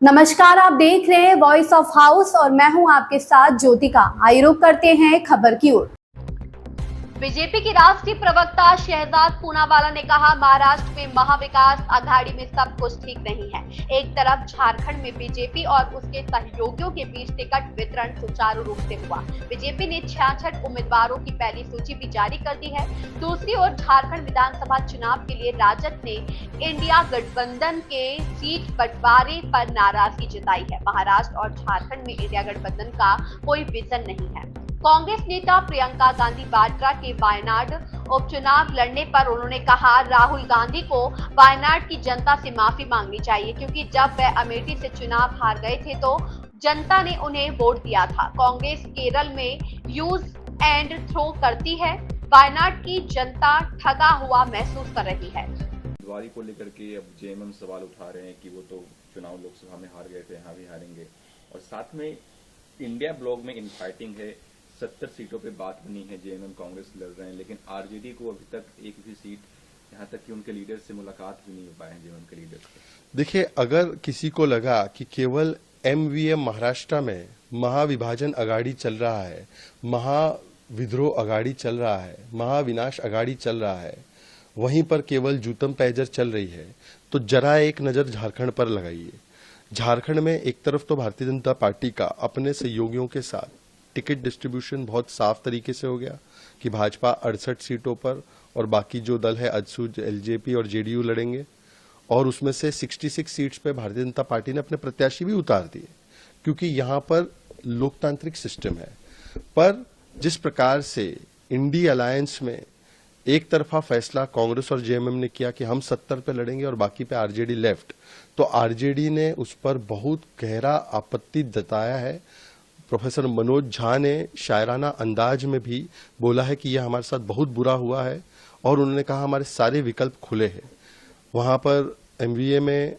नमस्कार, आप देख रहे हैं वॉइस ऑफ हाउस और मैं हूं आपके साथ ज्योतिका। आइए रुक करते हैं खबर की ओर। बीजेपी की राष्ट्रीय प्रवक्ता शहजाद पूनावाला ने कहा, महाराष्ट्र में महाविकास आघाड़ी में सब कुछ ठीक नहीं है। एक तरफ झारखंड में बीजेपी और उसके सहयोगियों के बीच टिकट वितरण सुचारू रूप से हुआ। बीजेपी ने 66 उम्मीदवारों की पहली सूची भी जारी कर दी है। दूसरी ओर झारखंड विधानसभा चुनाव के लिए राजद ने इंडिया गठबंधन के सीट बंटवारे पर नाराजगी जताई है। महाराष्ट्र और झारखंड में इंडिया गठबंधन का कोई विजन नहीं है। कांग्रेस नेता प्रियंका गांधी वाड्रा के वायनाड उपचुनाव लड़ने पर उन्होंने कहा, राहुल गांधी को वायनाड की जनता से माफी मांगनी चाहिए, क्योंकि जब वे अमेठी से चुनाव हार गए थे तो जनता ने उन्हें वोट दिया था। कांग्रेस केरल में यूज एंड थ्रो करती है। वायनाड की जनता ठगा हुआ महसूस कर रही है। उम्मीदवारी को लेकर के अब जेएमएम सवाल उठा रहे हैं कि वो तो चुनाव लोकसभा में हार गए थे, यहाँ भी हारेंगे। और साथ में इंडिया ब्लॉक में इनफाइटिंग है, 70 सीटों पे बात बनी है, जेएमएम कांग्रेस लड़ रहे हैं, लेकिन आरजेडी को अभी तक एक भी सीट, यहाँ तक कि उनके लीडर से मुलाकात भी नहीं हो पाए हैं जेएमएम के लीडर से। देखिए, अगर किसी को लगा कि केवल एमवीएम महाराष्ट्र में महाविभाजन अगाड़ी चल रहा है, महाविद्रोह अगाड़ी चल रहा है, महाविनाश अगाड़ी चल रहा है, वहीं पर केवल जूतम पैजर चल रही है, तो जरा एक नजर झारखंड पर लगाइए। झारखंड में एक तरफ तो भारतीय जनता पार्टी का अपने सहयोगियों के साथ टिकट डिस्ट्रीब्यूशन बहुत साफ तरीके से हो गया कि भाजपा 68 सीटों पर और बाकी जो दल है अजसूज, एलजेपी और जेडीयू लड़ेंगे, और उसमें से 66 सीट्स पे भारतीय जनता पार्टी ने अपने प्रत्याशी भी उतार दिए, क्योंकि यहां पर लोकतांत्रिक सिस्टम है। पर जिस प्रकार से इंडी अलायंस में एक तरफा फैसला कांग्रेस और जेएमएम ने किया कि हम 70 पे लड़ेंगे और बाकी पे आरजेडी लेफ्ट, तो आरजेडी ने उस पर बहुत गहरा आपत्ति जताया है। प्रोफेसर मनोज झा ने शायराना अंदाज में भी बोला है कि यह हमारे साथ बहुत बुरा हुआ है, और उन्होंने कहा हमारे सारे विकल्प खुले हैं। वहां पर एमवीए में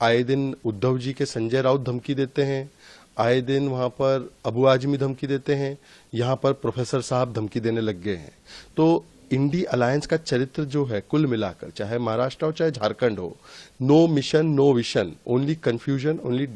आए दिन उद्धव जी के संजय राउत धमकी देते हैं, आए दिन वहां पर अबू आजमी धमकी देते हैं, यहां पर प्रोफेसर साहब धमकी देने लग गए हैं। तो इंडी अलायंस का चरित्र जो है कुल मिलाकर, चाहे महाराष्ट्र हो चाहे झारखंड हो, no mission no vision, only confusion, only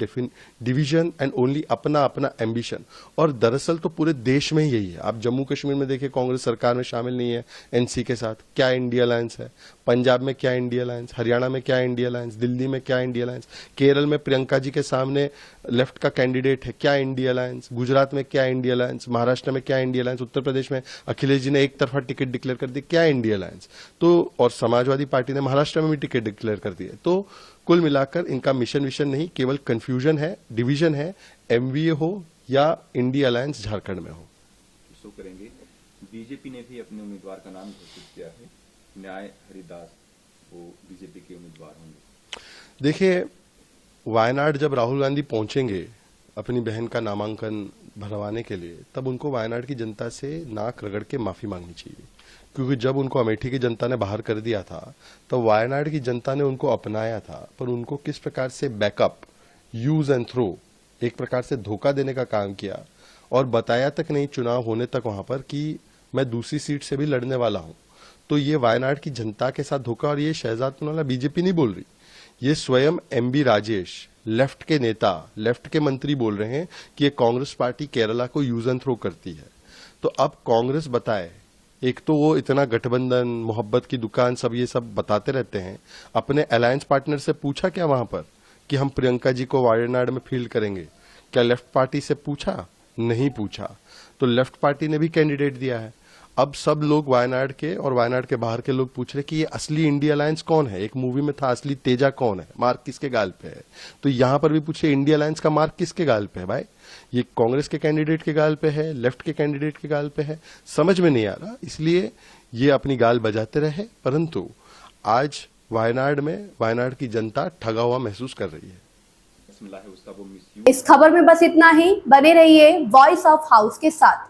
division and only अपना अपना एम्बिशन। और दरअसल तो पूरे देश में ही यही है। आप जम्मू कश्मीर में देखिए, कांग्रेस सरकार में शामिल नहीं है एनसी के साथ, क्या इंडिया अलायंस है? पंजाब में क्या इंडिया अलायंस? हरियाणा में क्या इंडिया अलायंस? दिल्ली में क्या इंडिया अलायंस? केरल में प्रियंका जी के सामने लेफ्ट का कैंडिडेट है, क्या इंडिया अलायंस? गुजरात में क्या इंडिया अलायंस? महाराष्ट्र में क्या इंडिया अलायंस? उत्तर प्रदेश में अखिलेश जी ने एक तरफा टिकट डिक्लेयर कर दी, क्या इंडिया अलायंस? तो और समाजवादी पार्टी ने महाराष्ट्र में भी टिकट डिक्लेयर कर दी है। तो कुल मिलाकर इनका मिशन विशन नहीं, केवल कंफ्यूजन है, डिवीजन है, एमवीए हो या इंडिया अलायंस झारखंड में हो। सो करेंगे। बीजेपी ने भी अपने उम्मीदवार का नाम घोषित किया है, न्याय हरिदास, वो बीजेपी के उम्मीदवार होंगे। देखिए, वायनाड जब राहुल गांधी पहुंचेंगे अपनी बहन का नामांकन भरवाने के लिए, तब उनको वायनाड की जनता से नाक रगड़ के माफी मांगनी चाहिए, क्योंकि जब उनको अमेठी की जनता ने बाहर कर दिया था तो वायनाड की जनता ने उनको अपनाया था, पर उनको किस प्रकार से बैकअप, यूज एंड थ्रो, एक प्रकार से धोखा देने का काम किया, और बताया तक नहीं चुनाव होने तक वहां पर कि मैं दूसरी सीट से भी लड़ने वाला हूं। तो ये वायनाड की जनता के साथ धोखा, और ये शहजाद पूनावाला बीजेपी नहीं बोल रही, ये स्वयं एमबी राजेश, लेफ्ट के नेता, लेफ्ट के मंत्री बोल रहे हैं कि ये कांग्रेस पार्टी केरला को यूज एंड थ्रो करती है। तो अब कांग्रेस बताए, एक तो वो इतना गठबंधन, मोहब्बत की दुकान, सब ये सब बताते रहते हैं, अपने अलायंस पार्टनर से पूछा क्या वहां पर कि हम प्रियंका जी को वायनाड में फील्ड करेंगे? क्या लेफ्ट पार्टी से पूछा? नहीं पूछा। तो लेफ्ट पार्टी ने भी कैंडिडेट दिया है। अब सब लोग वायनाड के और वायनाड के बाहर के लोग पूछ रहे कि ये असली इंडिया अलायंस कौन है? एक मूवी में था असली तेजा कौन है, मार्क किसके गाल पे है? तो यहां पर भी पूछे इंडिया अलायंस का मार्क किसके गाल पे है? भाई, ये कांग्रेस के कैंडिडेट के गाल पे है, लेफ्ट के कैंडिडेट के गाल पे है? समझ में नहीं आ रहा, इसलिए ये अपनी गाल बजाते रहे। परंतु आज वायनाड में वायनाड की जनता ठगा हुआ महसूस कर रही है। इस खबर में बस इतना ही। बने रहिए वॉइस ऑफ हाउस के साथ।